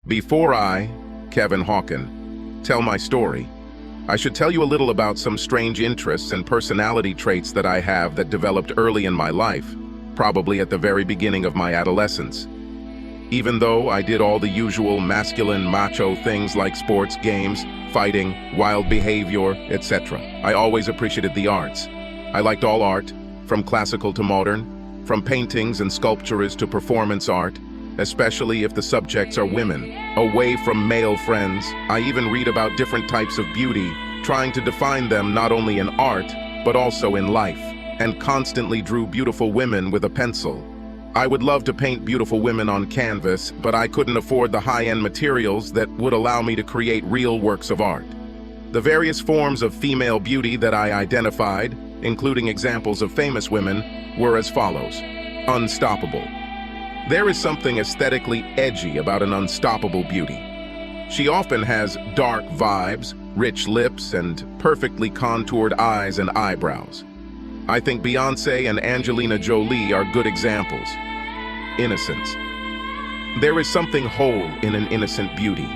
Before I, Kevin Hawken, tell my story, I should tell you a little about some strange interests and personality traits that I have that developed early in my life, probably at the very beginning of my adolescence. Even though I did all the usual masculine macho things like sports, games, fighting, wild behavior, etc., I always appreciated the arts. I liked all art, from classical to modern, from paintings and sculptures to performance art, especially if the subjects are women, away from male friends. I even read about different types of beauty, trying to define them not only in art, but also in life, and constantly drew beautiful women with a pencil. I would love to paint beautiful women on canvas, but I couldn't afford the high-end materials that would allow me to create real works of art. The various forms of female beauty that I identified, including examples of famous women, were as follows. Unstoppable. There is something aesthetically edgy about an unstoppable beauty. She often has dark vibes, rich lips, and perfectly contoured eyes and eyebrows. I think Beyoncé and Angelina Jolie are good examples. Innocence. There is something whole in an innocent beauty.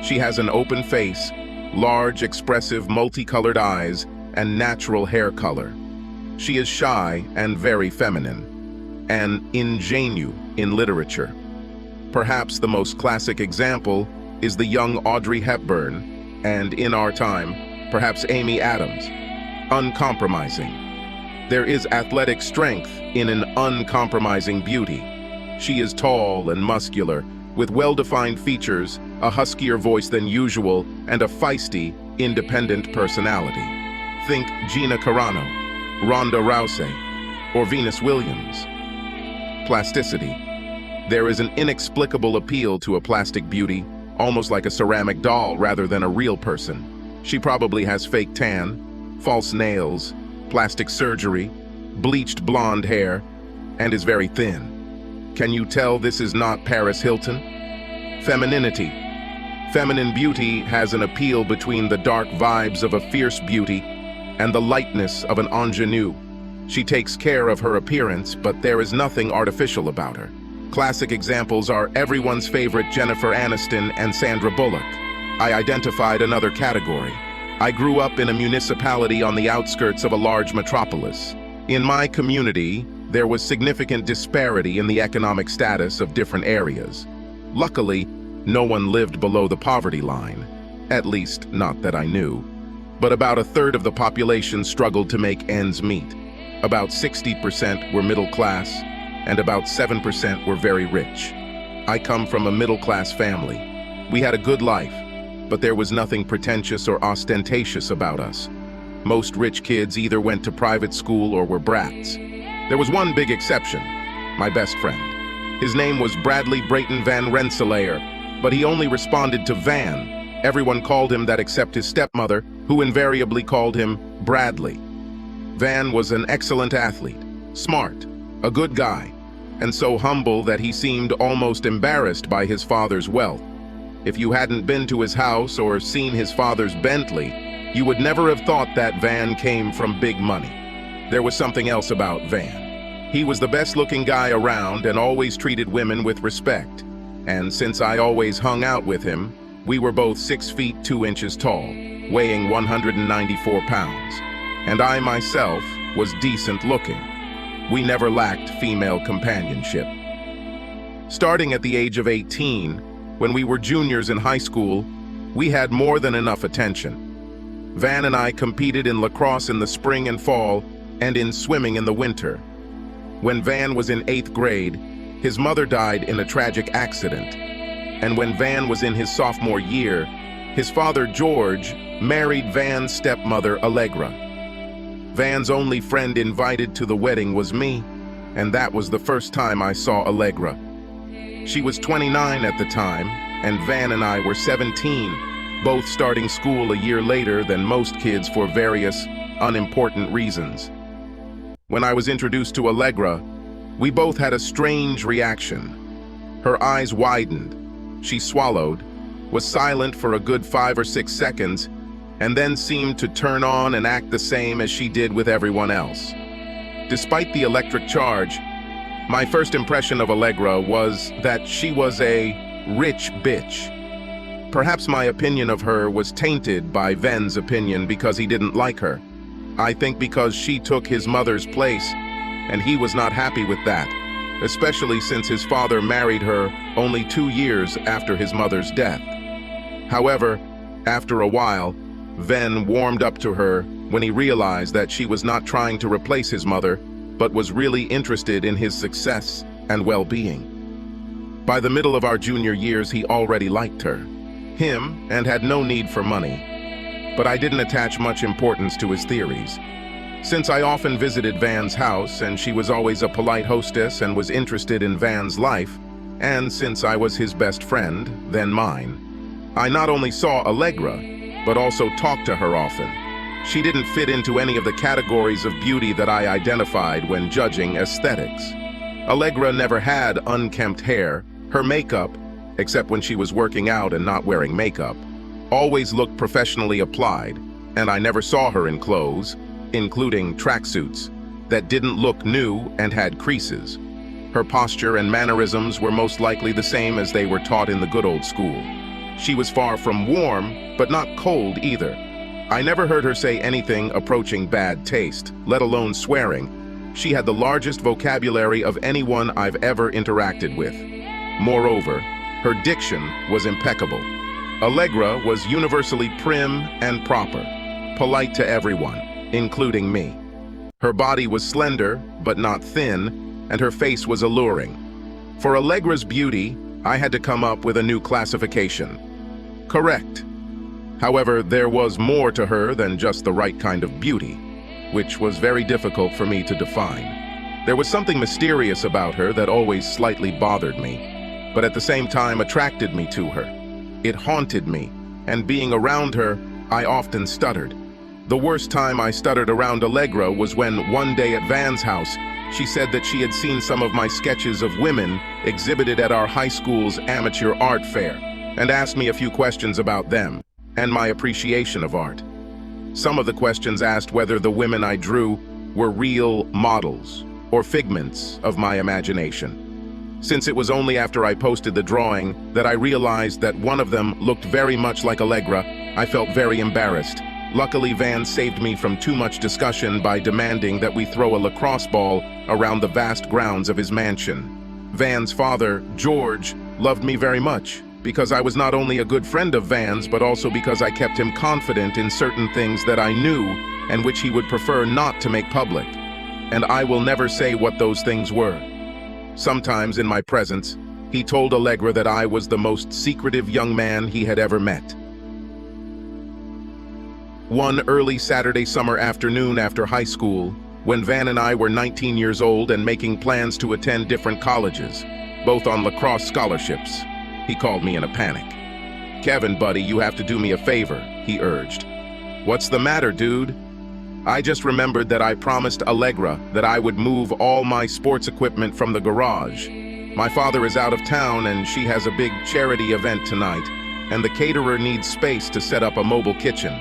She has an open face, large, expressive, multicolored eyes, and natural hair color. She is shy and very feminine, and ingenue in literature. Perhaps the most classic example is the young Audrey Hepburn, and in our time, perhaps Amy Adams. Uncompromising. There is athletic strength in an uncompromising beauty. She is tall and muscular, with well-defined features, a huskier voice than usual, and a feisty, independent personality. Think Gina Carano, Ronda Rousey, or Venus Williams. Plasticity. There is an inexplicable appeal to a plastic beauty, almost like a ceramic doll rather than a real person. She probably has fake tan, false nails, plastic surgery, bleached blonde hair, and is very thin. Can you tell this is not Paris Hilton? Femininity. Feminine beauty has an appeal between the dark vibes of a fierce beauty and the lightness of an ingenue. She takes care of her appearance, but there is nothing artificial about her. Classic examples are everyone's favorite Jennifer Aniston and Sandra Bullock. I identified another category. I grew up in a municipality on the outskirts of a large metropolis. In my community, there was significant disparity in the economic status of different areas. Luckily, no one lived below the poverty line, at least not that I knew. But about a third of the population struggled to make ends meet. About 60% were middle class, and about 7% were very rich. I come from a middle-class family. We had a good life, but there was nothing pretentious or ostentatious about us. Most rich kids either went to private school or were brats. There was one big exception, my best friend. His name was Bradley Brayton Van Rensselaer, but he only responded to Van. Everyone called him that except his stepmother, who invariably called him Bradley. Van was an excellent athlete, smart, a good guy, and so humble that he seemed almost embarrassed by his father's wealth. If you hadn't been to his house or seen his father's Bentley, you would never have thought that Van came from big money. There was something else about Van. He was the best-looking guy around and always treated women with respect. And since I always hung out with him, we were both 6 feet 2 inches tall, weighing 194 pounds. And I myself was decent looking. We never lacked female companionship. Starting at the age of 18, when we were juniors in high school, we had more than enough attention. Van and I competed in lacrosse in the spring and fall, and in swimming in the winter. When Van was in 8th grade, his mother died in a tragic accident. And when Van was in his sophomore year, his father, George, married Van's stepmother, Allegra. Van's only friend invited to the wedding was me, and that was the first time I saw Allegra. She was 29 at the time, and Van and I were 17, both starting school a year later than most kids for various unimportant reasons. When I was introduced to Allegra, we both had a strange reaction. Her eyes widened, she swallowed, was silent for a good 5 or 6 seconds, and then seemed to turn on and act the same as she did with everyone else. Despite the electric charge, my first impression of Allegra was that she was a rich bitch. Perhaps my opinion of her was tainted by Ven's opinion because he didn't like her. I think because she took his mother's place, and he was not happy with that, especially since his father married her only 2 years after his mother's death. However, after a while, Ven warmed up to her when he realized that she was not trying to replace his mother, but was really interested in his success and well-being. By the middle of our junior years, he already liked her, and had no need for money. But I didn't attach much importance to his theories. Since I often visited Van's house and she was always a polite hostess and was interested in Van's life, and since I was his best friend, then mine, I not only saw Allegra, but also talked to her often. She didn't fit into any of the categories of beauty that I identified when judging aesthetics. Allegra never had unkempt hair. Her makeup, except when she was working out and not wearing makeup, always looked professionally applied, and I never saw her in clothes, including tracksuits, that didn't look new and had creases. Her posture and mannerisms were most likely the same as they were taught in the good old school. She was far from warm, but not cold either. I never heard her say anything approaching bad taste, let alone swearing. She had the largest vocabulary of anyone I've ever interacted with. Moreover, her diction was impeccable. Allegra was universally prim and proper, polite to everyone, including me. Her body was slender, but not thin, and her face was alluring. For Allegra's beauty, I had to come up with a new classification. Correct. However, there was more to her than just the right kind of beauty, which was very difficult for me to define. There was something mysterious about her that always slightly bothered me, but at the same time attracted me to her. It haunted me, and being around her, I often stuttered. The worst time I stuttered around Allegra was when, one day at Van's house, she said that she had seen some of my sketches of women exhibited at our high school's amateur art fair, and asked me a few questions about them, and my appreciation of art. Some of the questions asked whether the women I drew were real models, or figments of my imagination. Since it was only after I posted the drawing that I realized that one of them looked very much like Allegra, I felt very embarrassed. Luckily, Van saved me from too much discussion by demanding that we throw a lacrosse ball around the vast grounds of his mansion. Van's father, George, loved me very much, because I was not only a good friend of Van's, but also because I kept him confident in certain things that I knew and which he would prefer not to make public. And I will never say what those things were. Sometimes in my presence, he told Allegra that I was the most secretive young man he had ever met. One early Saturday summer afternoon after high school, when Van and I were 19 years old and making plans to attend different colleges, both on lacrosse scholarships, he called me in a panic. "Kevin, buddy, you have to do me a favor," he urged. "What's the matter, dude?" I just remembered that I promised Allegra that I would move all my sports equipment from the garage. My father is out of town and she has a big charity event tonight, and the caterer needs space to set up a mobile kitchen.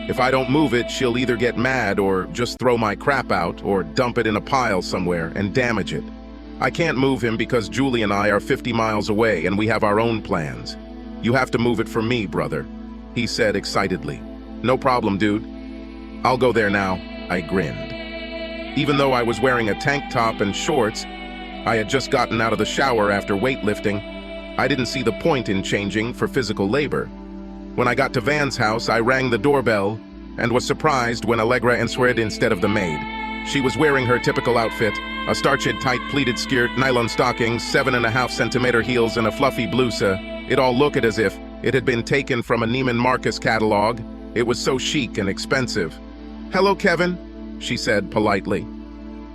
If I don't move it, she'll either get mad or just throw my crap out or dump it in a pile somewhere and damage it. I can't move him because Julie and I are 50 miles away and we have our own plans. You have to move it for me, brother, he said excitedly. "No problem, dude. I'll go there now," I grinned. Even though I was wearing a tank top and shorts, I had just gotten out of the shower after weightlifting, I didn't see the point in changing for physical labor. When I got to Van's house, I rang the doorbell and was surprised when Allegra answered instead of the maid. She was wearing her typical outfit, a starched tight pleated skirt, nylon stockings, 7.5 centimeter heels, and a fluffy blusa. It all looked as if it had been taken from a Neiman Marcus catalog. It was so chic and expensive. "Hello, Kevin," she said politely.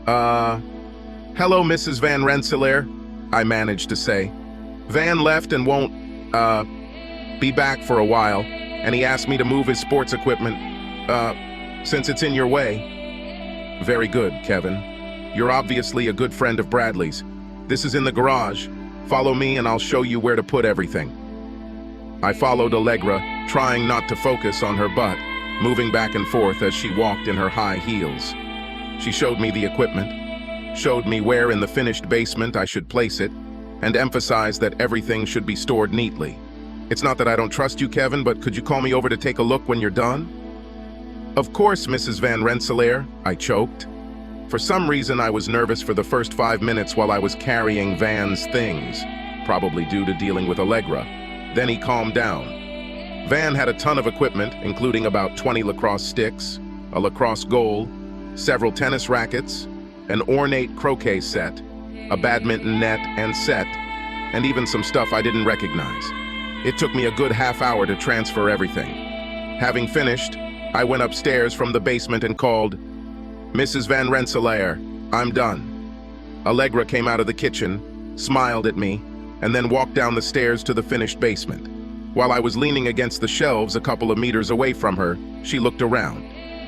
Hello, Mrs. Van Rensselaer," I managed to say. "Van left and won't, be back for a while, and he asked me to move his sports equipment, since it's in your way." "Very good, Kevin. You're obviously a good friend of Bradley's. This is in the garage. Follow me and I'll show you where to put everything." I followed Allegra, trying not to focus on her butt, moving back and forth as she walked in her high heels. She showed me the equipment, showed me where in the finished basement I should place it, and emphasized that everything should be stored neatly. It's not that I don't trust you, Kevin, but could you call me over to take a look when you're done? Of course, Mrs. Van Rensselaer, I choked. For some reason, I was nervous for the first 5 minutes while I was carrying Van's things, probably due to dealing with Allegra. Then he calmed down. Van had a ton of equipment, including about 20 lacrosse sticks, a lacrosse goal, several tennis rackets, an ornate croquet set, a badminton net and set, and even some stuff I didn't recognize. It took me a good half hour to transfer everything. Having finished, I went upstairs from the basement and called, "Mrs. Van Rensselaer, I'm done." Allegra came out of the kitchen, smiled at me, and then walked down the stairs to the finished basement. While I was leaning against the shelves a couple of meters away from her, she looked around.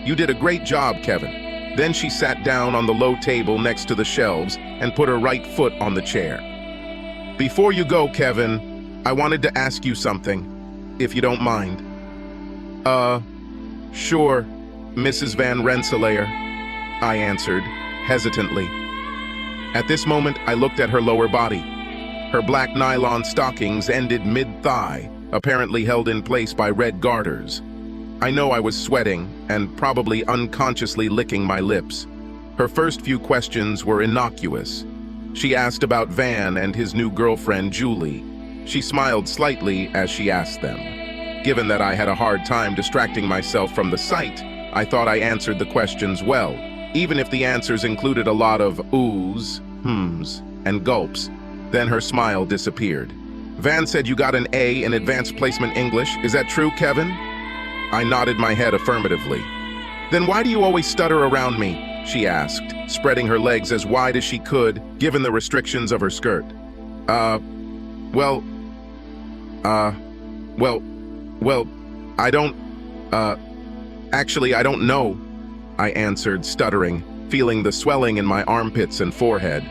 "You did a great job, Kevin." Then she sat down on the low table next to the shelves and put her right foot on the chair. "Before you go, Kevin, I wanted to ask you something, if you don't mind." Sure, Mrs. Van Rensselaer," I answered, hesitantly. At this moment, I looked at her lower body. Her black nylon stockings ended mid-thigh, apparently held in place by red garters. I know I was sweating and probably unconsciously licking my lips. Her first few questions were innocuous. She asked about Van and his new girlfriend, Julie. She smiled slightly as she asked them. Given that I had a hard time distracting myself from the sight, I thought I answered the questions well, even if the answers included a lot of oohs, hms, and gulps. Then her smile disappeared. "Van said you got an A in Advanced Placement English. Is that true, Kevin?" I nodded my head affirmatively. "Then why do you always stutter around me?" she asked, spreading her legs as wide as she could, given the restrictions of her skirt. Well, I don't, actually, I don't know," I answered, stuttering, feeling the swelling in my armpits and forehead.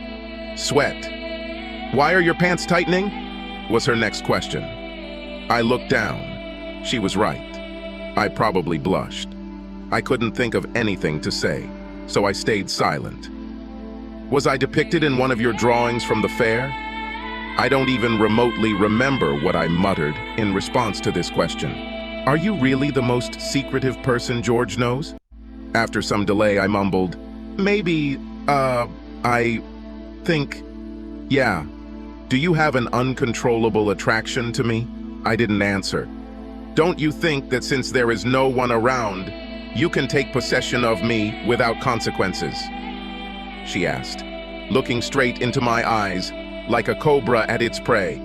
"Sweat. Why are your pants tightening?" was her next question. I looked down. She was right. I probably blushed. I couldn't think of anything to say, so I stayed silent. "Was I depicted in one of your drawings from the fair?" I don't even remotely remember what I muttered in response to this question. "Are you really the most secretive person George knows?" After some delay, I mumbled, "Maybe, I think, yeah. Do you have an uncontrollable attraction to me?" I didn't answer. "Don't you think that since there is no one around, you can take possession of me without consequences?" she asked, looking straight into my eyes, like a cobra at its prey.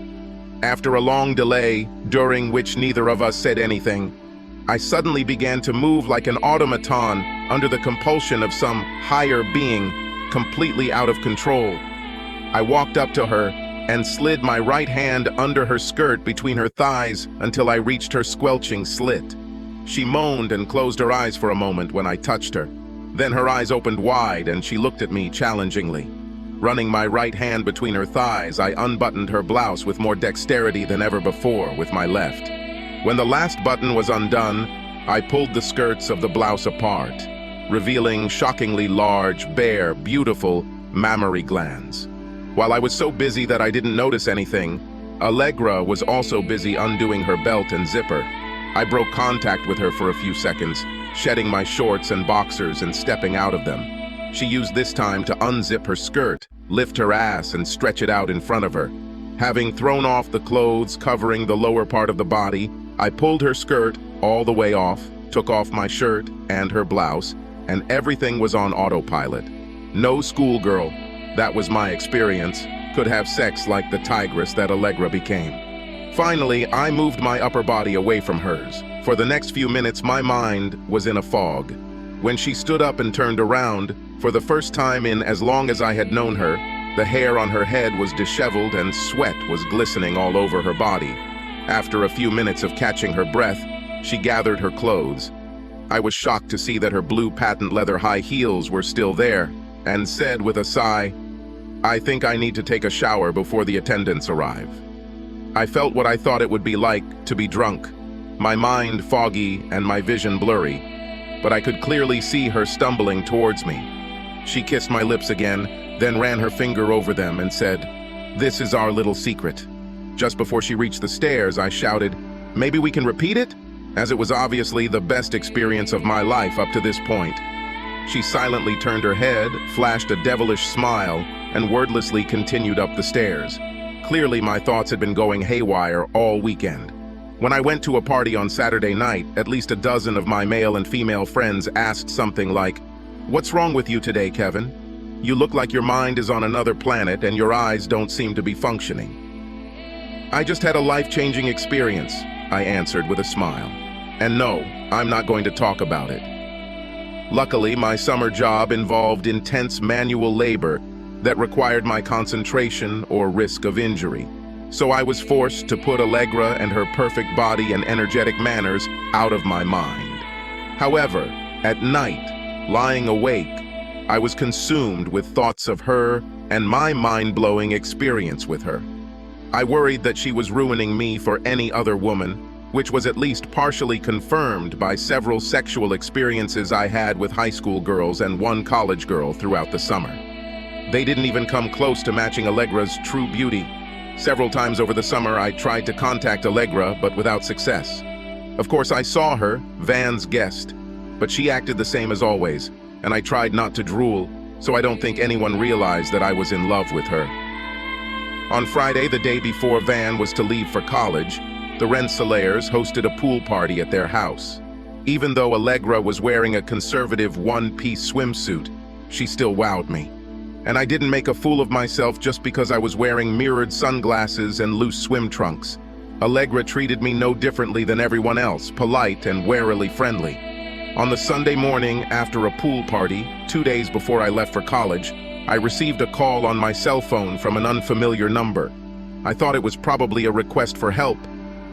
After a long delay, during which neither of us said anything, I suddenly began to move like an automaton under the compulsion of some higher being, completely out of control. I walked up to her and slid my right hand under her skirt between her thighs until I reached her squelching slit. She moaned and closed her eyes for a moment when I touched her. Then her eyes opened wide and she looked at me challengingly. Running my right hand between her thighs, I unbuttoned her blouse with more dexterity than ever before with my left. When the last button was undone, I pulled the skirts of the blouse apart, revealing shockingly large, bare, beautiful mammary glands. While I was so busy that I didn't notice anything, Allegra was also busy undoing her belt and zipper. I broke contact with her for a few seconds, shedding my shorts and boxers and stepping out of them. She used this time to unzip her skirt, lift her ass, and stretch it out in front of her. Having thrown off the clothes covering the lower part of the body, I pulled her skirt all the way off, took off my shirt and her blouse, and everything was on autopilot. No schoolgirl, that was my experience, could have sex like the tigress that Allegra became. Finally, I moved my upper body away from hers. For the next few minutes, my mind was in a fog. When she stood up and turned around, for the first time in as long as I had known her, the hair on her head was disheveled and sweat was glistening all over her body. After a few minutes of catching her breath, she gathered her clothes. I was shocked to see that her blue patent leather high heels were still there, and said with a sigh, "I think I need to take a shower before the attendants arrive." I felt what I thought it would be like to be drunk, my mind foggy and my vision blurry, but I could clearly see her stumbling towards me. She kissed my lips again, then ran her finger over them and said, This is our little secret. Just before she reached the stairs, I shouted, "Maybe we can repeat it?" As it was obviously the best experience of my life up to this point. She silently turned her head, flashed a devilish smile, and wordlessly continued up the stairs. Clearly, my thoughts had been going haywire all weekend. When I went to a party on Saturday night, at least a dozen of my male and female friends asked something like, "What's wrong with you today, Kevin? You look like your mind is on another planet and your eyes don't seem to be functioning." "I just had a life-changing experience," I answered with a smile. "And no, I'm not going to talk about it." Luckily, my summer job involved intense manual labor that required my concentration or risk of injury. So I was forced to put Allegra and her perfect body and energetic manners out of my mind. However, at night, lying awake, I was consumed with thoughts of her and my mind-blowing experience with her. I worried that she was ruining me for any other woman, which was at least partially confirmed by several sexual experiences I had with high school girls and one college girl throughout the summer. They didn't even come close to matching Allegra's true beauty. Several times over the summer, I tried to contact Allegra, but without success. Of course, I saw her, Van's guest, but she acted the same as always, and I tried not to drool, so I don't think anyone realized that I was in love with her. On Friday, the day before Van was to leave for college, the Rensselaers hosted a pool party at their house. Even though Allegra was wearing a conservative one-piece swimsuit, she still wowed me. And I didn't make a fool of myself just because I was wearing mirrored sunglasses and loose swim trunks. Allegra treated me no differently than everyone else, polite and warily friendly. On the Sunday morning after a pool party, 2 days before I left for college, I received a call on my cell phone from an unfamiliar number. I thought it was probably a request for help,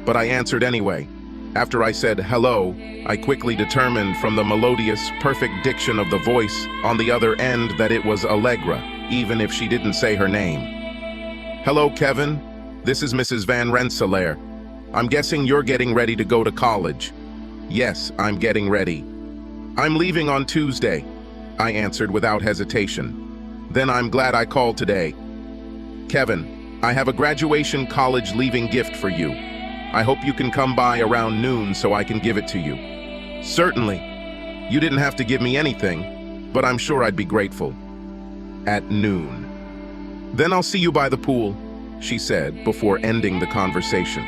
but I answered anyway. After I said hello, I quickly determined from the melodious, perfect diction of the voice on the other end that it was Allegra, even if she didn't say her name. "Hello, Kevin. This is Mrs. Van Rensselaer. I'm guessing you're getting ready to go to college." "Yes, I'm getting ready." "I'm leaving on Tuesday," I answered without hesitation. "Then I'm glad I called today. Kevin, I have a graduation college leaving gift for you. I hope you can come by around noon so I can give it to you." "Certainly. You didn't have to give me anything, but I'm sure I'd be grateful." "At noon. Then I'll see you by the pool," she said before ending the conversation.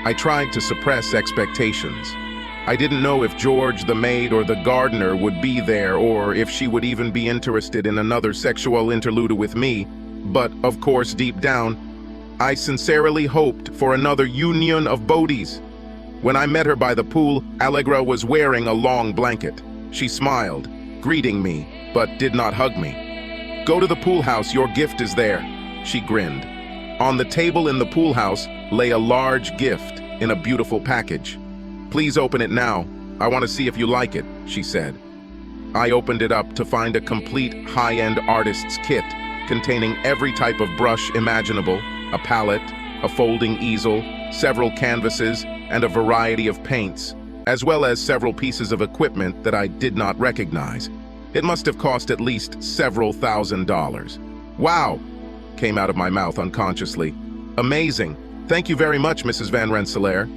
I tried to suppress expectations. I didn't know if George, the maid, or the gardener would be there, or if she would even be interested in another sexual interlude with me, but, of course, deep down, I sincerely hoped for another union of bodies. When I met her by the pool, Allegra was wearing a long blanket. She smiled, greeting me, but did not hug me. "Go to the pool house, your gift is there," she grinned. On the table in the pool house lay a large gift in a beautiful package. "Please open it now. I want to see if you like it," she said. I opened it up to find a complete high-end artist's kit containing every type of brush imaginable, a palette, a folding easel, several canvases, and a variety of paints, as well as several pieces of equipment that I did not recognize. It must have cost at least several $1,000s. "Wow," came out of my mouth unconsciously. "Amazing. Thank you very much, Mrs. Van Rensselaer.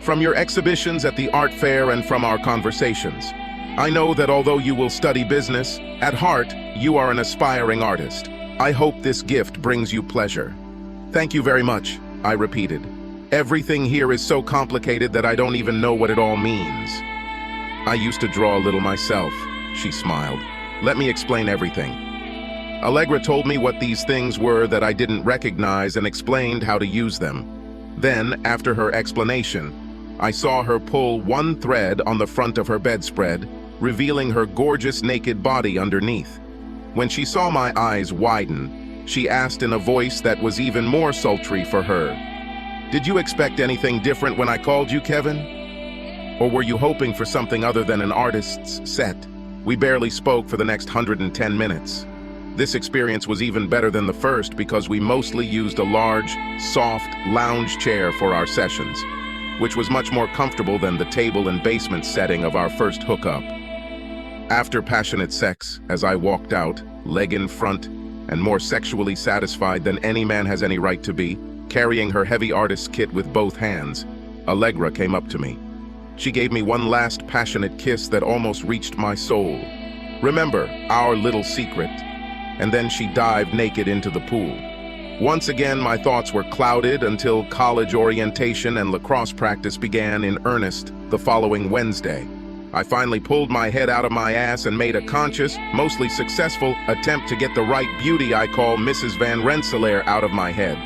From your exhibitions at the art fair and from our conversations, I know that although you will study business, at heart, you are an aspiring artist. I hope this gift brings you pleasure." "Thank you very much," I repeated. "Everything here is so complicated that I don't even know what it all means." "I used to draw a little myself," she smiled. "Let me explain everything." Allegra told me what these things were that I didn't recognize and explained how to use them. Then, after her explanation, I saw her pull one thread on the front of her bedspread, revealing her gorgeous naked body underneath. When she saw my eyes widen, she asked in a voice that was even more sultry for her, "Did you expect anything different when I called you, Kevin? Or were you hoping for something other than an artist's set?" We barely spoke for the next 110 minutes. This experience was even better than the first because we mostly used a large, soft lounge chair for our sessions, which was much more comfortable than the table and basement setting of our first hookup. After passionate sex, as I walked out, leg in front, and more sexually satisfied than any man has any right to be, carrying her heavy artist's kit with both hands, Allegra came up to me. She gave me one last passionate kiss that almost reached my soul. Remember, our little secret. And then she dived naked into the pool. Once again, my thoughts were clouded until college orientation and lacrosse practice began in earnest the following Wednesday. I finally pulled my head out of my ass and made a conscious, mostly successful, attempt to get the right beauty I call Mrs. Van Rensselaer out of my head.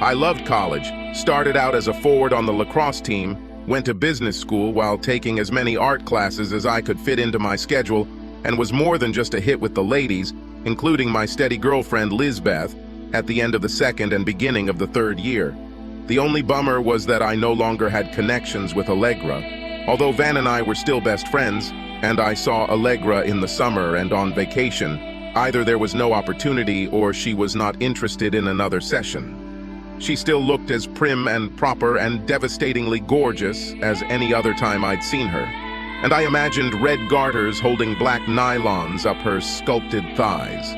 I loved college, started out as a forward on the lacrosse team, went to business school while taking as many art classes as I could fit into my schedule, and was more than just a hit with the ladies, including my steady girlfriend Lizbeth, at the end of the second and beginning of the third year. The only bummer was that I no longer had connections with Allegra, although Van and I were still best friends, and I saw Allegra in the summer and on vacation. Either there was no opportunity or she was not interested in another session. She still looked as prim and proper and devastatingly gorgeous as any other time I'd seen her, and I imagined red garters holding black nylons up her sculpted thighs.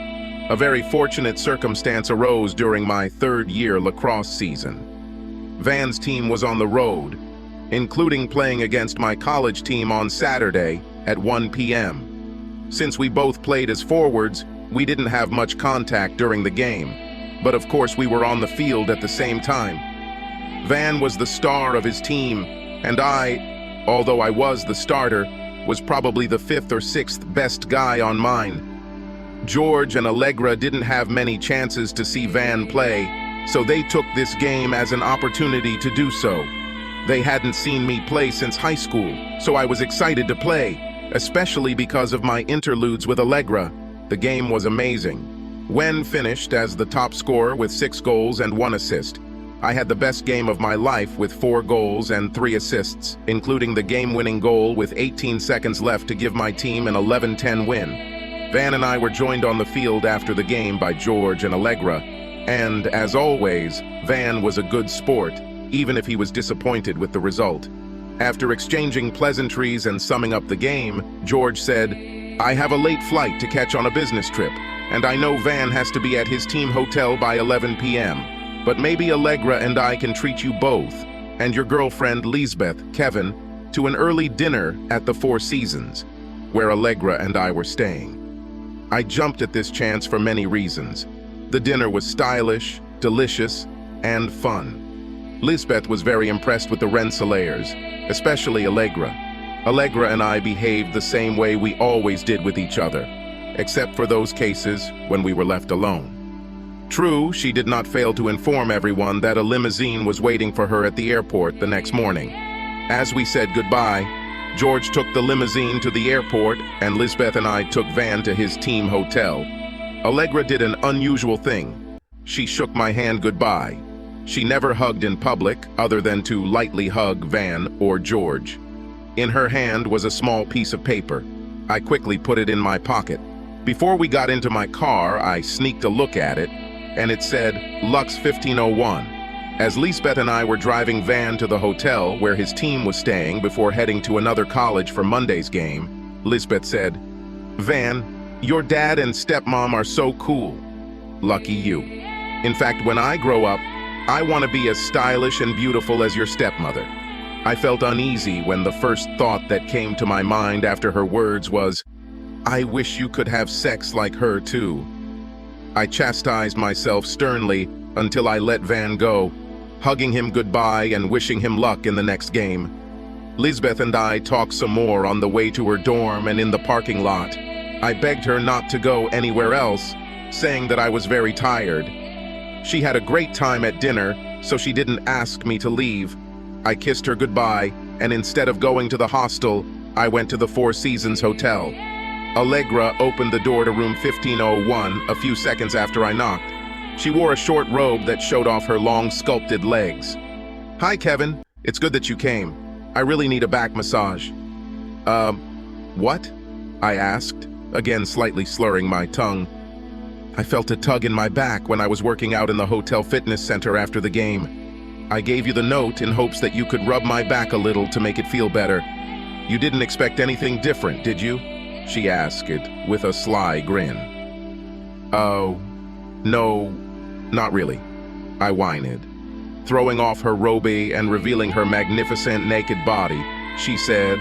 A very fortunate circumstance arose during my third-year lacrosse season. Van's team was on the road, including playing against my college team on Saturday at 1 p.m. Since we both played as forwards, we didn't have much contact during the game, but of course we were on the field at the same time. Van was the star of his team, and I, although I was the starter, was probably the fifth or sixth best guy on mine. George and Allegra didn't have many chances to see Van play, so they took this game as an opportunity to do so. They hadn't seen me play since high school, so I was excited to play, especially because of my interludes with Allegra. The game was amazing. Wen finished as the top scorer with 6 goals and 1 assist. I had the best game of my life with 4 goals and 3 assists, including the game-winning goal with 18 seconds left to give my team an 11-10 win. Van and I were joined on the field after the game by George and Allegra, and, as always, Van was a good sport, even if he was disappointed with the result. After exchanging pleasantries and summing up the game, George said, "I have a late flight to catch on a business trip, and I know Van has to be at his team hotel by 11 p.m. But maybe Allegra and I can treat you both, and your girlfriend Lizbeth, Kevin, to an early dinner at the Four Seasons, where Allegra and I were staying." I jumped at this chance for many reasons. The dinner was stylish, delicious, and fun. Lizbeth was very impressed with the Rensselaers, especially Allegra. Allegra and I behaved the same way we always did with each other, except for those cases when we were left alone. True, she did not fail to inform everyone that a limousine was waiting for her at the airport the next morning. As we said goodbye, George took the limousine to the airport, and Lizbeth and I took Van to his team hotel. Allegra did an unusual thing. She shook my hand goodbye. She never hugged in public, other than to lightly hug Van or George. In her hand was a small piece of paper. I quickly put it in my pocket. Before we got into my car, I sneaked a look at it, and it said, Lux 1501. As Lizbeth and I were driving Van to the hotel where his team was staying before heading to another college for Monday's game, Lizbeth said, "Van, your dad and stepmom are so cool. Lucky you. In fact, when I grow up, I want to be as stylish and beautiful as your stepmother." I felt uneasy when the first thought that came to my mind after her words was, "I wish you could have sex like her too." I chastised myself sternly until I let Van go, hugging him goodbye and wishing him luck in the next game. Lizbeth and I talked some more on the way to her dorm and in the parking lot. I begged her not to go anywhere else, saying that I was very tired. She had a great time at dinner, so she didn't ask me to leave. I kissed her goodbye, and instead of going to the hostel, I went to the Four Seasons Hotel. Allegra opened the door to room 1501 a few seconds after I knocked. She wore a short robe that showed off her long, sculpted legs. "Hi, Kevin. It's good that you came. I really need a back massage." What?" I asked, again slightly slurring my tongue. I felt a tug in my back when I was working out in the hotel fitness center after the game. "I gave you the note in hopes that you could rub my back a little to make it feel better. You didn't expect anything different, did you?" she asked with a sly grin. "Oh, No, not really, I whined. Throwing off her robe and revealing her magnificent naked body, she said,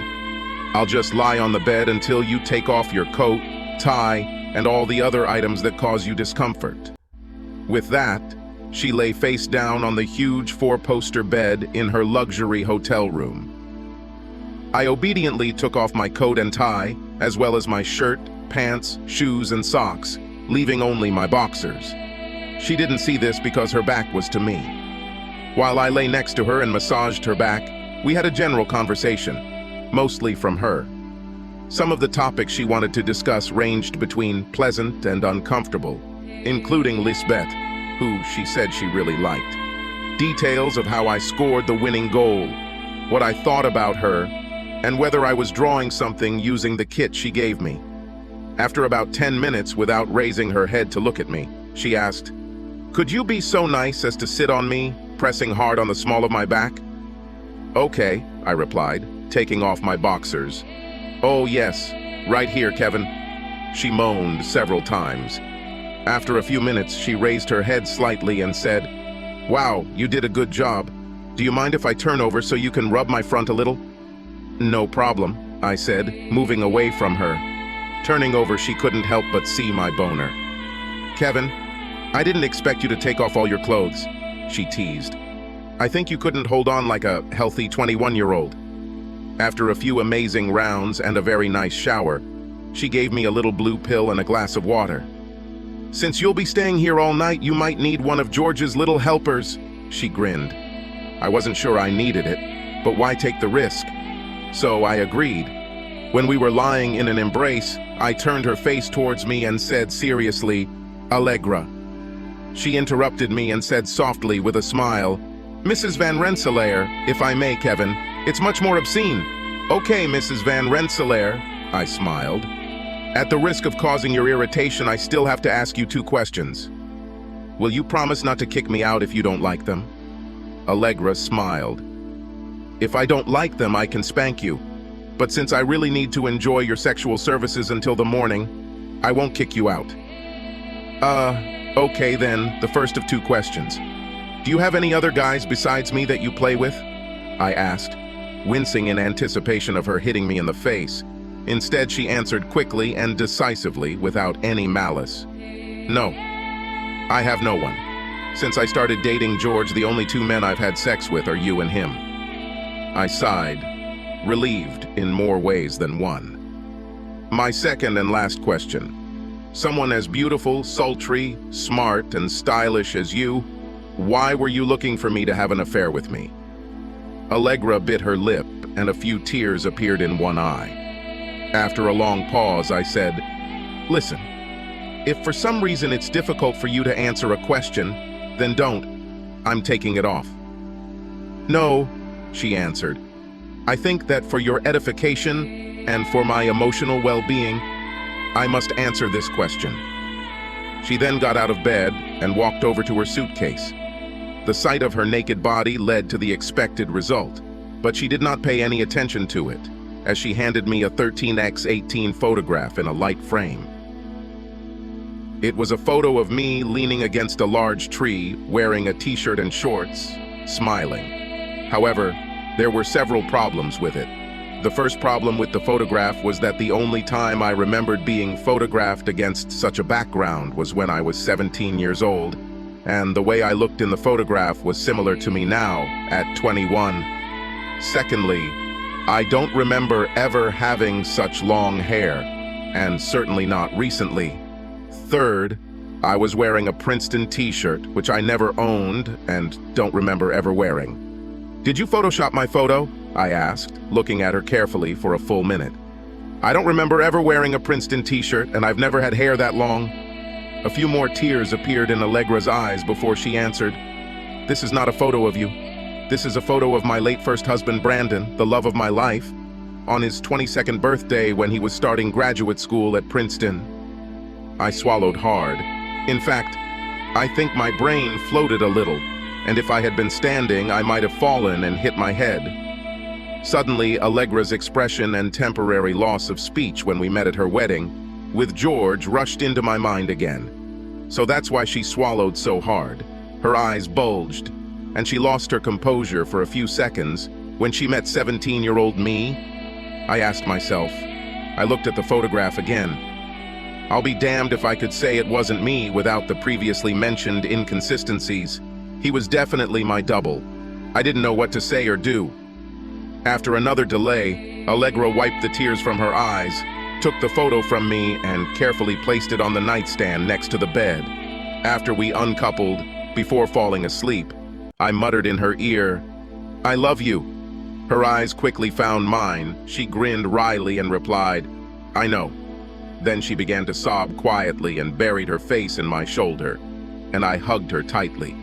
"I'll just lie on the bed until you take off your coat, tie, and all the other items that cause you discomfort." With that, she lay face down on the huge four-poster bed in her luxury hotel room. I obediently took off my coat and tie, as well as my shirt, pants, shoes, and socks, leaving only my boxers. She didn't see this because her back was to me. While I lay next to her and massaged her back, we had a general conversation, mostly from her. Some of the topics she wanted to discuss ranged between pleasant and uncomfortable, including Lisbeth, who she said she really liked. Details of how I scored the winning goal, what I thought about her, and whether I was drawing something using the kit she gave me. After about 10 minutes without raising her head to look at me, she asked, "Could you be so nice as to sit on me, pressing hard on the small of my back?" "Okay," I replied, taking off my boxers. "Oh yes, right here, Kevin." She moaned several times. After a few minutes, she raised her head slightly and said, "Wow, you did a good job. Do you mind if I turn over so you can rub my front a little?" "No problem," I said, moving away from her. Turning over, she couldn't help but see my boner. "Kevin, I didn't expect you to take off all your clothes," she teased. "I think you couldn't hold on like a healthy 21-year-old. After a few amazing rounds and a very nice shower, she gave me a little blue pill and a glass of water. "Since you'll be staying here all night, you might need one of George's little helpers," she grinned. I wasn't sure I needed it, but why take the risk? So I agreed. When we were lying in an embrace, I turned her face towards me and said seriously, "Allegra." She interrupted me and said softly with a smile, "Mrs. Van Rensselaer, if I may, Kevin, it's much more obscene." "Okay, Mrs. Van Rensselaer," I smiled. "At the risk of causing your irritation, I still have to ask you 2 questions. Will you promise not to kick me out if you don't like them?" Allegra smiled. "If I don't like them, I can spank you. But since I really need to enjoy your sexual services until the morning, I won't kick you out." Okay then, the first of 2 questions. "Do you have any other guys besides me that you play with?" I asked, wincing in anticipation of her hitting me in the face. Instead, she answered quickly and decisively without any malice. "No, I have no one. Since I started dating George, the only 2 men I've had sex with are you and him." I sighed, relieved in more ways than one. "My second and last question. Someone as beautiful, sultry, smart, and stylish as you, why were you looking for me to have an affair with me?" Allegra bit her lip, and a few tears appeared in one eye. After a long pause, I said, "Listen, if for some reason it's difficult for you to answer a question, then don't. I'm taking it off." "No," she answered. "I think that for your edification and for my emotional well-being, I must answer this question." She then got out of bed and walked over to her suitcase. The sight of her naked body led to the expected result, but she did not pay any attention to it, as she handed me a 13x18 photograph in a light frame. It was a photo of me leaning against a large tree, wearing a t-shirt and shorts, smiling. However, there were several problems with it. The first problem with the photograph was that the only time I remembered being photographed against such a background was when I was 17 years old, and the way I looked in the photograph was similar to me now, at 21. Secondly, I don't remember ever having such long hair, and certainly not recently. Third, I was wearing a Princeton t-shirt, which I never owned and don't remember ever wearing. "Did you Photoshop my photo?" I asked, looking at her carefully for a full minute. "I don't remember ever wearing a Princeton t-shirt, and I've never had hair that long." A few more tears appeared in Allegra's eyes before she answered, "This is not a photo of you. This is a photo of my late first husband, Brandon, the love of my life, on his 22nd birthday when he was starting graduate school at Princeton." I swallowed hard. In fact, I think my brain floated a little, and if I had been standing, I might have fallen and hit my head. Suddenly, Allegra's expression and temporary loss of speech when we met at her wedding with George rushed into my mind again. So that's why she swallowed so hard. Her eyes bulged, and she lost her composure for a few seconds when she met 17-year-old me. I asked myself. I looked at the photograph again. I'll be damned if I could say it wasn't me without the previously mentioned inconsistencies. He was definitely my double. I didn't know what to say or do. After another delay, Allegra wiped the tears from her eyes, took the photo from me, and carefully placed it on the nightstand next to the bed. After we uncoupled, before falling asleep, I muttered in her ear, "I love you." Her eyes quickly found mine. She grinned wryly and replied, "I know." Then she began to sob quietly and buried her face in my shoulder, and I hugged her tightly.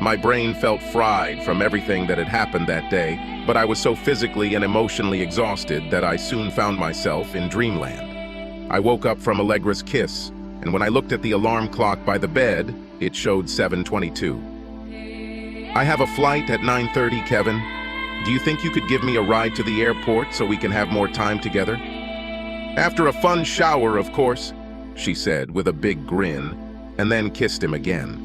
My brain felt fried from everything that had happened that day, but I was so physically and emotionally exhausted that I soon found myself in dreamland. I woke up from Allegra's kiss, and when I looked at the alarm clock by the bed, it showed 7:22. "I have a flight at 9:30, Kevin. Do you think you could give me a ride to the airport so we can have more time together?" "After a fun shower, of course," she said with a big grin, and then kissed him again.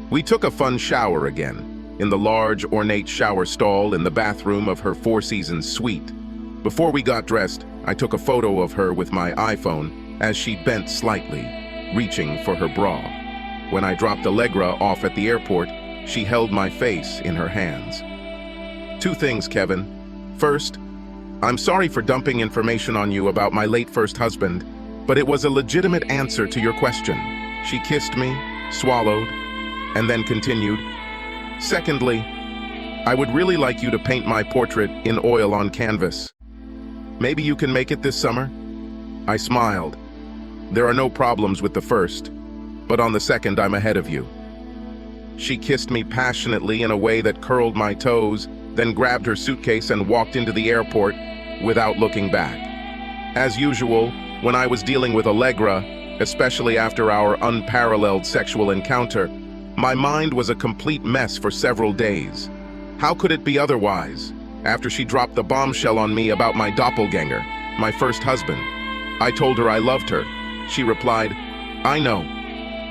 We took a fun shower again, in the large, ornate shower stall in the bathroom of her Four Seasons suite. Before we got dressed, I took a photo of her with my iPhone as she bent slightly, reaching for her bra. When I dropped Allegra off at the airport, she held my face in her hands. "Two things, Kevin. First, I'm sorry for dumping information on you about my late first husband, but it was a legitimate answer to your question." She kissed me, swallowed, and then continued, "Secondly, I would really like you to paint my portrait in oil on canvas. Maybe you can make it this summer?" I smiled. "There are no problems with the first, but on the second I'm ahead of you." She kissed me passionately in a way that curled my toes, then grabbed her suitcase and walked into the airport without looking back. As usual, when I was dealing with Allegra, especially after our unparalleled sexual encounter, my mind was a complete mess for several days. How could it be otherwise, after she dropped the bombshell on me about my doppelganger, my first husband? I told her I loved her. She replied, "I know,"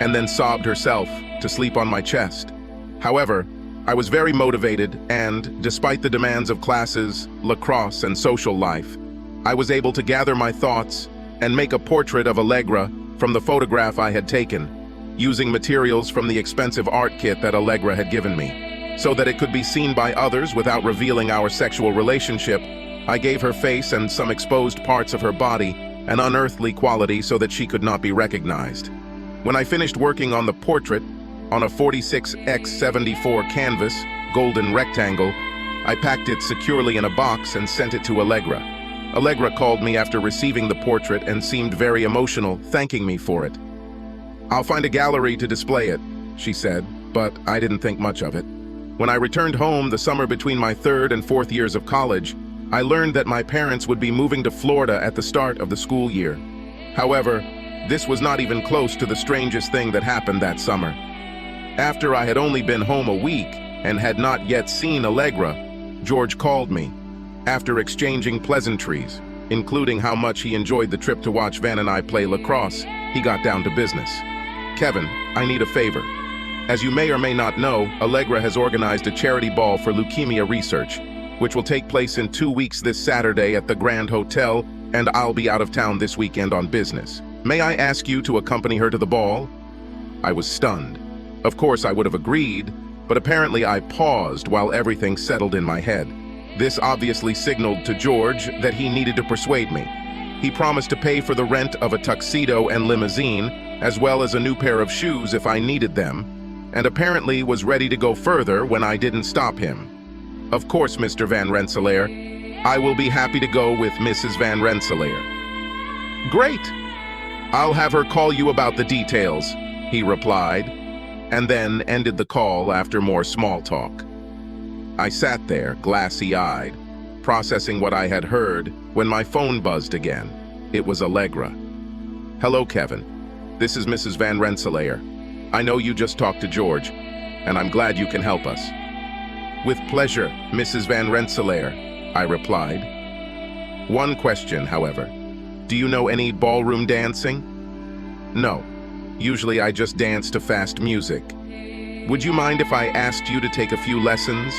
and then sobbed herself to sleep on my chest. However, I was very motivated and, despite the demands of classes, lacrosse, and social life, I was able to gather my thoughts and make a portrait of Allegra from the photograph I had taken, using materials from the expensive art kit that Allegra had given me. So that it could be seen by others without revealing our sexual relationship, I gave her face and some exposed parts of her body an unearthly quality so that she could not be recognized. When I finished working on the portrait, on a 46x74 canvas, golden rectangle, I packed it securely in a box and sent it to Allegra. Allegra called me after receiving the portrait and seemed very emotional, thanking me for it. "I'll find a gallery to display it," she said, but I didn't think much of it. When I returned home the summer between my third and fourth years of college, I learned that my parents would be moving to Florida at the start of the school year. However, this was not even close to the strangest thing that happened that summer. After I had only been home a week and had not yet seen Allegra, George called me. After exchanging pleasantries, including how much he enjoyed the trip to watch Van and I play lacrosse, he got down to business. "Kevin, I need a favor. As you may or may not know, Allegra has organized a charity ball for leukemia research, which will take place in 2 weeks this Saturday at the Grand Hotel, and I'll be out of town this weekend on business. May I ask you to accompany her to the ball?" I was stunned. Of course, I would have agreed, but apparently I paused while everything settled in my head. This obviously signaled to George that he needed to persuade me. He promised to pay for the rent of a tuxedo and limousine, as well as a new pair of shoes if I needed them, and apparently was ready to go further when I didn't stop him. "Of course, Mr. Van Rensselaer. I will be happy to go with Mrs. Van Rensselaer." "Great! I'll have her call you about the details," he replied, and then ended the call after more small talk. I sat there, glassy-eyed, processing what I had heard when my phone buzzed again. It was Allegra. "Hello, Kevin. This is Mrs. Van Rensselaer. I know you just talked to George, and I'm glad you can help us." "With pleasure, Mrs. Van Rensselaer," I replied. "One question, however. Do you know any ballroom dancing?" "No. Usually I just dance to fast music. Would you mind if I asked you to take a few lessons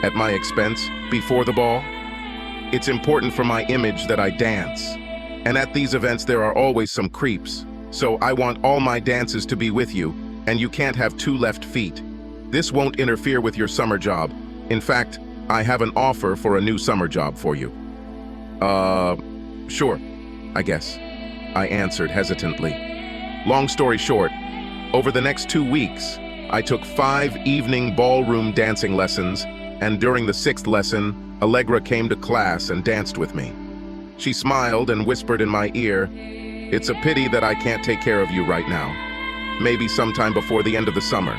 at my expense before the ball? It's important for my image that I dance. And at these events there are always some creeps. So I want all my dances to be with you, and you can't have two left feet. This won't interfere with your summer job. In fact, I have an offer for a new summer job for you. Sure, I guess, I answered hesitantly. Long story short, over the next 2 weeks, I took 5 evening ballroom dancing lessons, and during the 6th lesson, Allegra came to class and danced with me. She smiled and whispered in my ear, "It's a pity that I can't take care of you right now. Maybe sometime before the end of the summer,"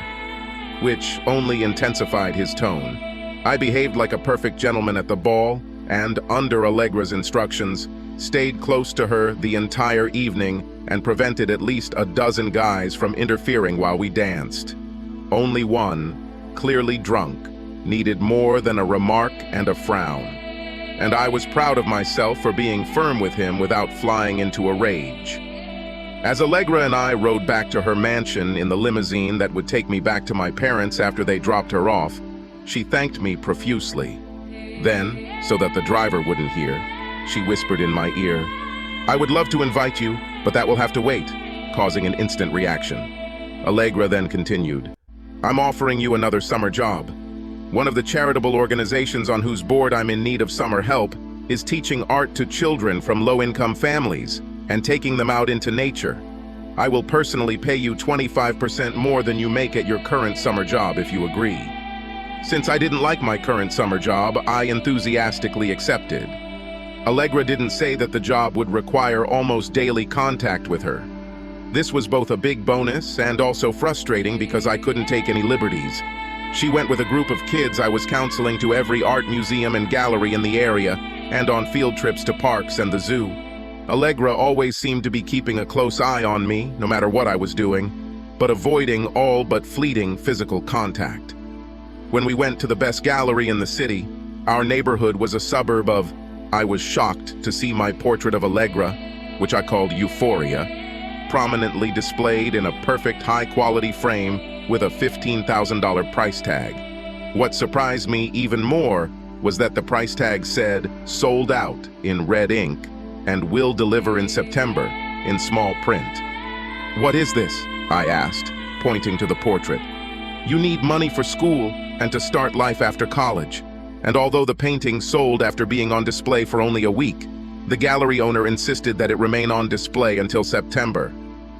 which only intensified his tone. I behaved like a perfect gentleman at the ball, and under Allegra's instructions, stayed close to her the entire evening and prevented at least a dozen guys from interfering while we danced. Only one, clearly drunk, needed more than a remark and a frown. And I was proud of myself for being firm with him without flying into a rage. As Allegra and I rode back to her mansion in the limousine that would take me back to my parents after they dropped her off, she thanked me profusely. Then, so that the driver wouldn't hear, she whispered in my ear, "I would love to invite you, but that will have to wait," causing an instant reaction. Allegra then continued, "I'm offering you another summer job. One of the charitable organizations on whose board I'm in need of summer help is teaching art to children from low-income families and taking them out into nature. I will personally pay you 25% more than you make at your current summer job if you agree." Since I didn't like my current summer job, I enthusiastically accepted. Allegra didn't say that the job would require almost daily contact with her. This was both a big bonus and also frustrating because I couldn't take any liberties. She went with a group of kids I was counseling to every art museum and gallery in the area and on field trips to parks and the zoo. Allegra always seemed to be keeping a close eye on me, no matter what I was doing, but avoiding all but fleeting physical contact. When we went to the best gallery in the city, our neighborhood was a suburb of, I was shocked to see my portrait of Allegra, which I called Euphoria, prominently displayed in a perfect high-quality frame with a $15,000 price tag. What surprised me even more was that the price tag said, "Sold out" in red ink, and "Will deliver in September" in small print. "What is this?" I asked, pointing to the portrait. "You need money for school and to start life after college." And although the painting sold after being on display for only a week, the gallery owner insisted that it remain on display until September.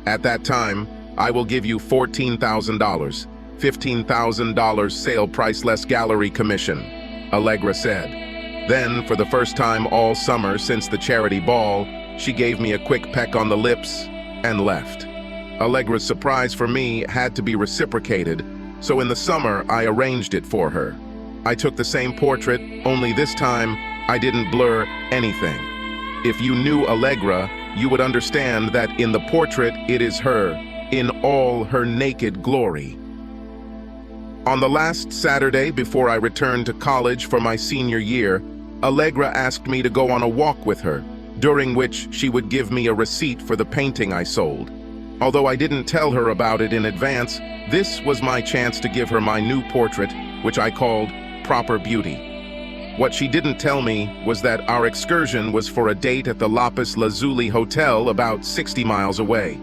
At that time, "I will give you $14,000, $15,000 sale price less gallery commission," Allegra said. Then, for the first time all summer since the charity ball, she gave me a quick peck on the lips and left. Allegra's surprise for me had to be reciprocated, so in the summer I arranged it for her. I took the same portrait, only this time I didn't blur anything. If you knew Allegra, you would understand that in the portrait it is her, in all her naked glory. On the last Saturday before I returned to college for my senior year, Allegra asked me to go on a walk with her, during which she would give me a receipt for the painting I sold. Although I didn't tell her about it in advance, this was my chance to give her my new portrait, which I called Proper Beauty. What she didn't tell me was that our excursion was for a date at the Lapis Lazuli Hotel about 60 miles away.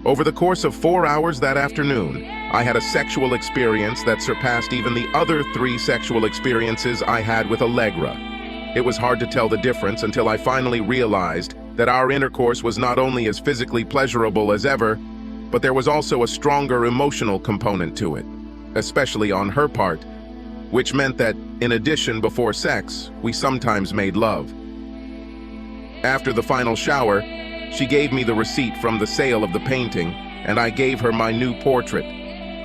Over the course of 4 hours that afternoon, I had a sexual experience that surpassed even the other 3 sexual experiences I had with Allegra. It was hard to tell the difference until I finally realized that our intercourse was not only as physically pleasurable as ever, but there was also a stronger emotional component to it, especially on her part, which meant that, in addition, before sex, we sometimes made love. After the final shower, she gave me the receipt from the sale of the painting, and I gave her my new portrait.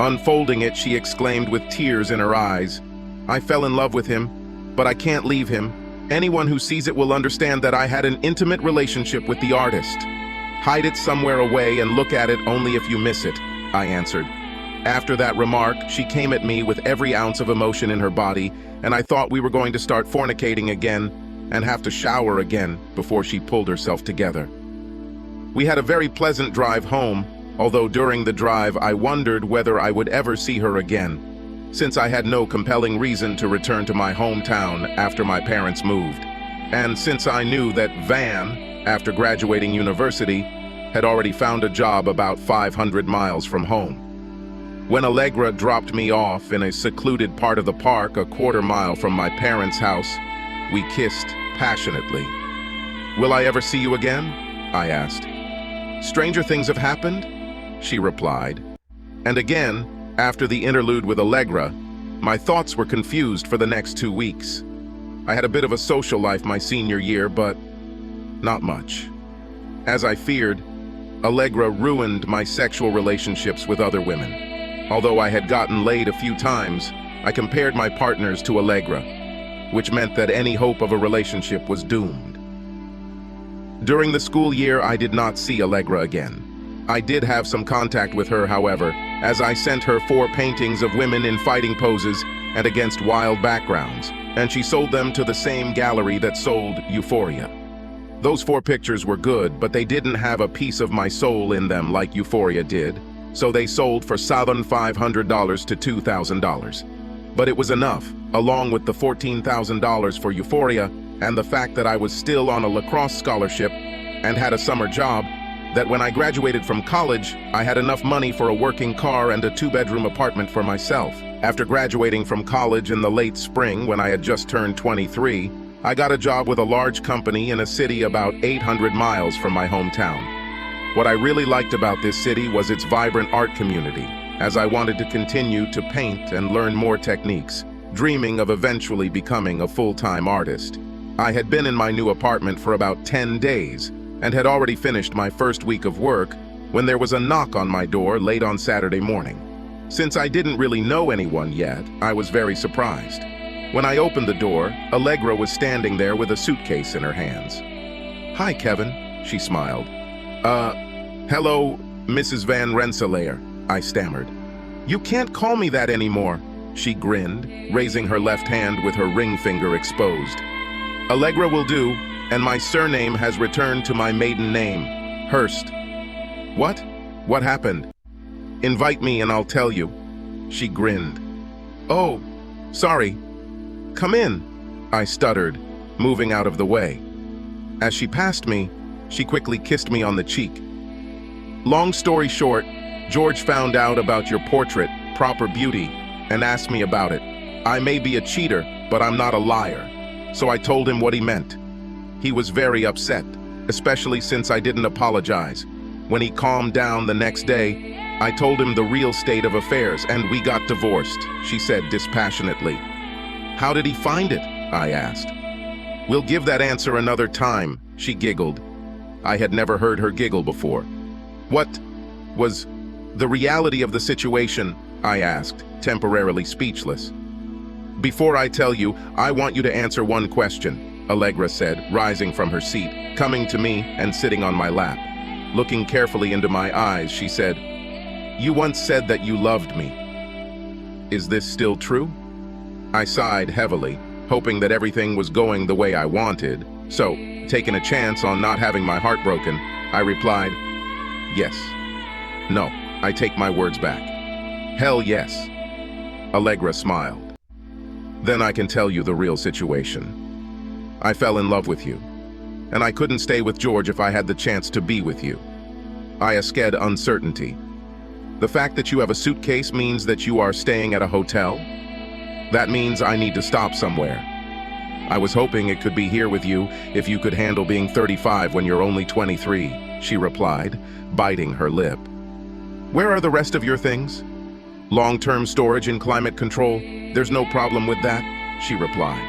Unfolding it, she exclaimed with tears in her eyes, "I fell in love with him, but I can't leave him. Anyone who sees it will understand that I had an intimate relationship with the artist. Hide it somewhere away and look at it only if you miss it," I answered. After that remark, she came at me with every ounce of emotion in her body, and I thought we were going to start fornicating again and have to shower again before she pulled herself together. We had a very pleasant drive home, although during the drive I wondered whether I would ever see her again, since I had no compelling reason to return to my hometown after my parents moved, and since I knew that Van, after graduating university, had already found a job about 500 miles from home. When Allegra dropped me off in a secluded part of the park a quarter-mile from my parents' house, we kissed passionately. "Will I ever see you again?" I asked. "Stranger things have happened?" she replied. And again, after the interlude with Allegra, my thoughts were confused for the next 2 weeks. I had a bit of a social life my senior year, but not much. As I feared, Allegra ruined my sexual relationships with other women. Although I had gotten laid a few times, I compared my partners to Allegra, which meant that any hope of a relationship was doomed. During the school year, I did not see Allegra again. I did have some contact with her, however, as I sent her 4 paintings of women in fighting poses and against wild backgrounds, and she sold them to the same gallery that sold Euphoria. Those 4 pictures were good, but they didn't have a piece of my soul in them like Euphoria did, so they sold for $7,500 to $2,000. But it was enough, along with the $14,000 for Euphoria and the fact that I was still on a lacrosse scholarship and had a summer job, that when I graduated from college, I had enough money for a working car and a 2-bedroom apartment for myself. After graduating from college in the late spring when I had just turned 23, I got a job with a large company in a city about 800 miles from my hometown. What I really liked about this city was its vibrant art community, as I wanted to continue to paint and learn more techniques, dreaming of eventually becoming a full-time artist. I had been in my new apartment for about 10 days and had already finished my first week of work when there was a knock on my door late on Saturday morning. Since I didn't really know anyone yet, I was very surprised. When I opened the door, Allegra was standing there with a suitcase in her hands. "Hi, Kevin," she smiled. Hello, Mrs. Van Rensselaer," I stammered. "You can't call me that anymore," she grinned, raising her left hand with her ring finger exposed. "Allegra will do, and my surname has returned to my maiden name, Hurst." "What? What happened?" "Invite me and I'll tell you." She grinned. "Oh, sorry. Come in," I stuttered, moving out of the way. As she passed me, she quickly kissed me on the cheek. "Long story short, George found out about your portrait, Proper Beauty, and asked me about it. I may be a cheater, but I'm not a liar." So I told him what he meant. He was very upset, especially since I didn't apologize. When he calmed down the next day, I told him the real state of affairs, and we got divorced, she said dispassionately. "How did he find it?" I asked. "We'll give that answer another time," she giggled. I had never heard her giggle before. "What was the reality of the situation?" I asked, temporarily speechless. "Before I tell you, I want you to answer one question," Allegra said, rising from her seat, coming to me and sitting on my lap. Looking carefully into my eyes, she said, "You once said that you loved me. Is this still true?" I sighed heavily, hoping that everything was going the way I wanted. So, taking a chance on not having my heart broken, I replied, "Yes." "No, I take my words back. Hell yes." Allegra smiled. "Then I can tell you the real situation. I fell in love with you, and I couldn't stay with George if I had the chance to be with you. I eschewed uncertainty. The fact that you have a suitcase means that you are staying at a hotel. That means I need to stop somewhere. I was hoping it could be here with you if you could handle being 35 when you're only 23, she replied, biting her lip. "Where are the rest of your things?" "Long-term storage and climate control. There's no problem with that," she replied.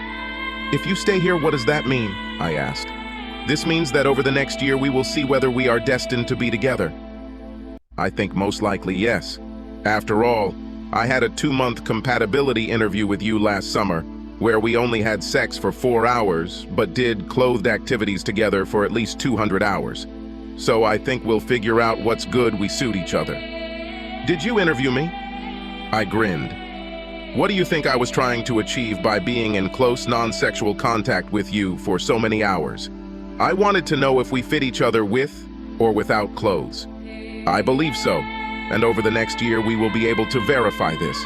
"If you stay here, what does that mean?" I asked. "This means that over the next year we will see whether we are destined to be together." "I think most likely yes. After all, I had a 2-month compatibility interview with you last summer, where we only had sex for 4 hours, but did clothed activities together for at least 200 hours. So I think we'll figure out what's good we suit each other." "Did you interview me?" I grinned. "What do you think I was trying to achieve by being in close non-sexual contact with you for so many hours? I wanted to know if we fit each other with or without clothes." I believe so, and over the next year we will be able to verify this.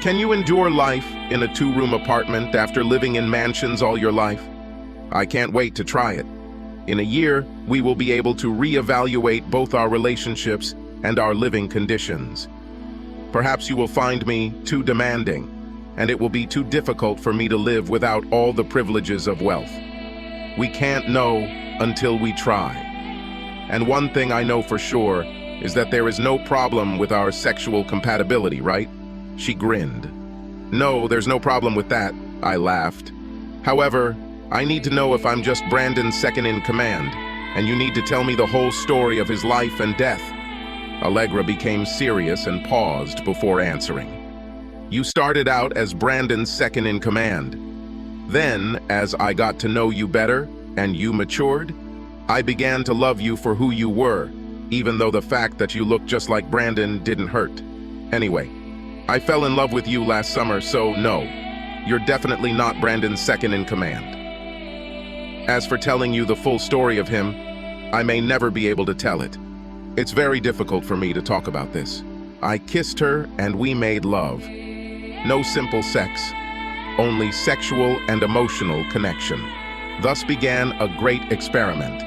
Can you endure life in a two-room apartment after living in mansions all your life? I can't wait to try it. In a year, we will be able to reevaluate both our relationships and our living conditions. Perhaps you will find me too demanding, and it will be too difficult for me to live without all the privileges of wealth. We can't know until we try. And one thing I know for sure is that there is no problem with our sexual compatibility, right? She grinned. No, there's no problem with that, I laughed. However, I need to know if I'm just Brandon's second in command, and you need to tell me the whole story of his life and death. Allegra became serious and paused before answering. You started out as Brandon's second in command. Then, as I got to know you better and you matured, I began to love you for who you were, even though the fact that you looked just like Brandon didn't hurt. Anyway, I fell in love with you last summer, so no, you're definitely not Brandon's second in command. As for telling you the full story of him, I may never be able to tell it. It's very difficult for me to talk about this. I kissed her and we made love. No simple sex, only sexual and emotional connection. Thus began a great experiment.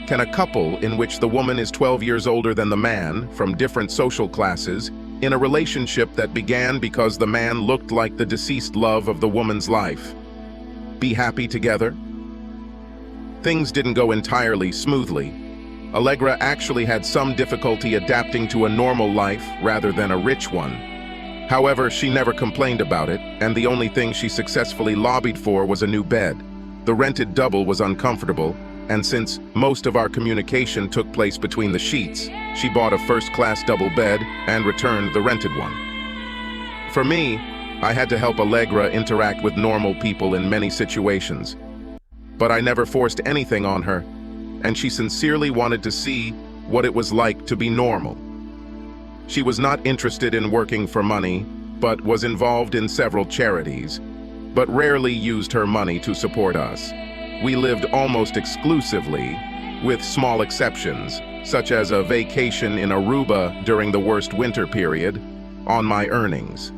Can a couple in which the woman is 12 years older than the man, from different social classes, in a relationship that began because the man looked like the deceased love of the woman's life, be happy together? Things didn't go entirely smoothly. Allegra actually had some difficulty adapting to a normal life rather than a rich one. However, she never complained about it, and the only thing she successfully lobbied for was a new bed. The rented double was uncomfortable, and since most of our communication took place between the sheets, she bought a first-class double bed and returned the rented one. For me, I had to help Allegra interact with normal people in many situations. But I never forced anything on her, and she sincerely wanted to see what it was like to be normal. She was not interested in working for money, but was involved in several charities, but rarely used her money to support us. We lived almost exclusively, with small exceptions, such as a vacation in Aruba during the worst winter period, on my earnings.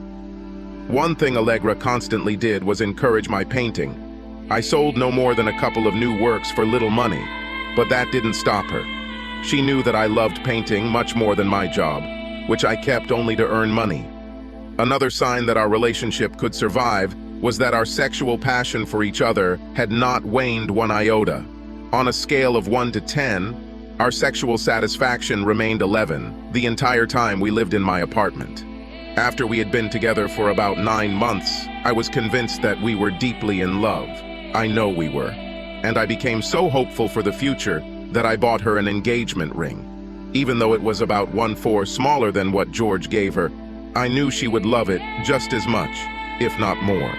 One thing Allegra constantly did was encourage my painting. I sold no more than a couple of new works for little money, but that didn't stop her. She knew that I loved painting much more than my job, which I kept only to earn money. Another sign that our relationship could survive was that our sexual passion for each other had not waned one iota. On a scale of 1 to 10, our sexual satisfaction remained 11 the entire time we lived in my apartment. After we had been together for about 9 months, I was convinced that we were deeply in love. I know we were. And I became so hopeful for the future that I bought her an engagement ring. Even though it was about 1/4 smaller than what George gave her, I knew she would love it just as much, if not more.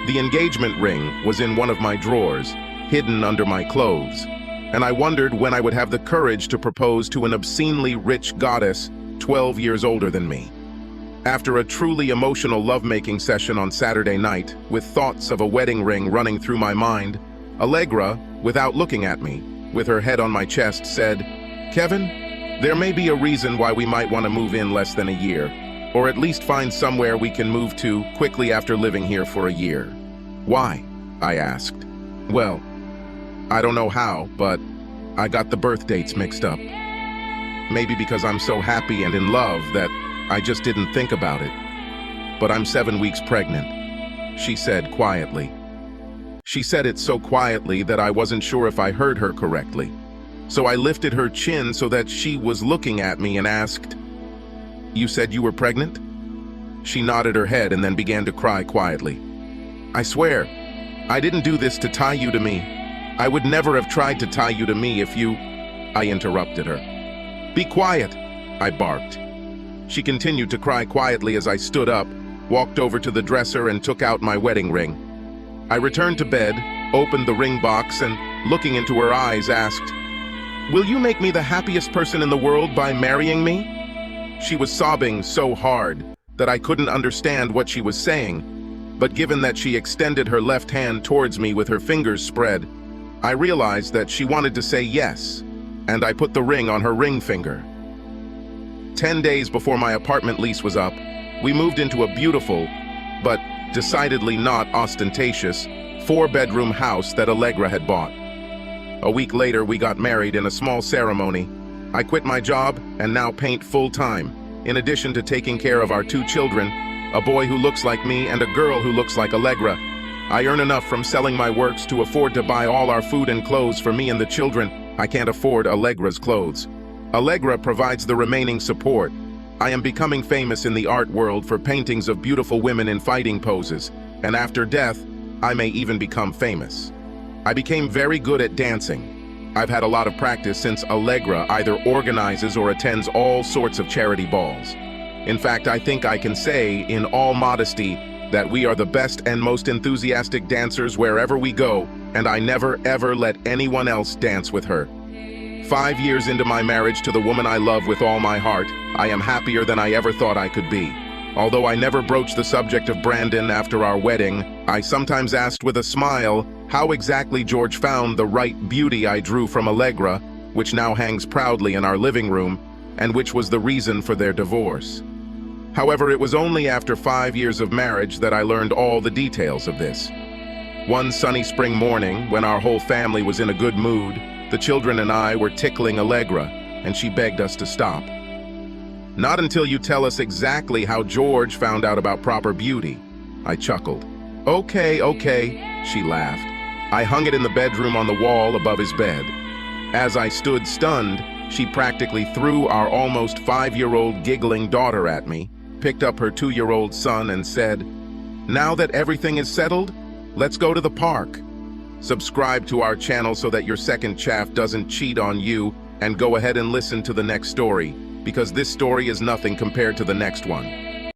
The engagement ring was in one of my drawers, hidden under my clothes, and I wondered when I would have the courage to propose to an obscenely rich goddess 12 years older than me. After a truly emotional lovemaking session on Saturday night, with thoughts of a wedding ring running through my mind, Allegra, without looking at me, with her head on my chest, said, "Kevin, there may be a reason why we might want to move in less than a year, or at least find somewhere we can move to quickly after living here for a year." "Why?" I asked. "Well, I don't know how, but I got the birth dates mixed up. Maybe because I'm so happy and in love that I just didn't think about it. But I'm 7 weeks pregnant," she said quietly. She said it so quietly that I wasn't sure if I heard her correctly. So I lifted her chin so that she was looking at me and asked, "You said you were pregnant?" She nodded her head and then began to cry quietly. "I swear, I didn't do this to tie you to me. I would never have tried to tie you to me if you—" I interrupted her. "Be quiet," I barked. She continued to cry quietly as I stood up, walked over to the dresser and took out my wedding ring. I returned to bed, opened the ring box, and, looking into her eyes, asked, "Will you make me the happiest person in the world by marrying me?" She was sobbing so hard that I couldn't understand what she was saying, but given that she extended her left hand towards me with her fingers spread, I realized that she wanted to say yes, and I put the ring on her ring finger. 10 days before my apartment lease was up, we moved into a beautiful, but decidedly not ostentatious, 4-bedroom house that Allegra had bought. A week later, we got married in a small ceremony. I quit my job and now paint full-time, in addition to taking care of our 2 children, a boy who looks like me and a girl who looks like Allegra. I earn enough from selling my works to afford to buy all our food and clothes for me and the children. I can't afford Allegra's clothes. Allegra provides the remaining support. I am becoming famous in the art world for paintings of beautiful women in fighting poses, and after death, I may even become famous. I became very good at dancing. I've had a lot of practice since Allegra either organizes or attends all sorts of charity balls. In fact, I think I can say, in all modesty, that we are the best and most enthusiastic dancers wherever we go, and I never ever let anyone else dance with her. 5 years into my marriage to the woman I love with all my heart, I am happier than I ever thought I could be. Although I never broached the subject of Brandon after our wedding, I sometimes asked with a smile how exactly George found the right beauty I drew from Allegra, which now hangs proudly in our living room, and which was the reason for their divorce. However, it was only after 5 years of marriage that I learned all the details of this. One sunny spring morning, when our whole family was in a good mood, the children and I were tickling Allegra, and she begged us to stop. "Not until you tell us exactly how George found out about proper beauty," I chuckled. Okay, she laughed. I hung it in the bedroom on the wall above his bed. As I stood stunned, she practically threw our almost 5-year-old giggling daughter at me, picked up her 2-year-old son and said, "Now that everything is settled, let's go to the park." Subscribe to our channel so that your second chaff doesn't cheat on you, and go ahead and listen to the next story, because this story is nothing compared to the next one.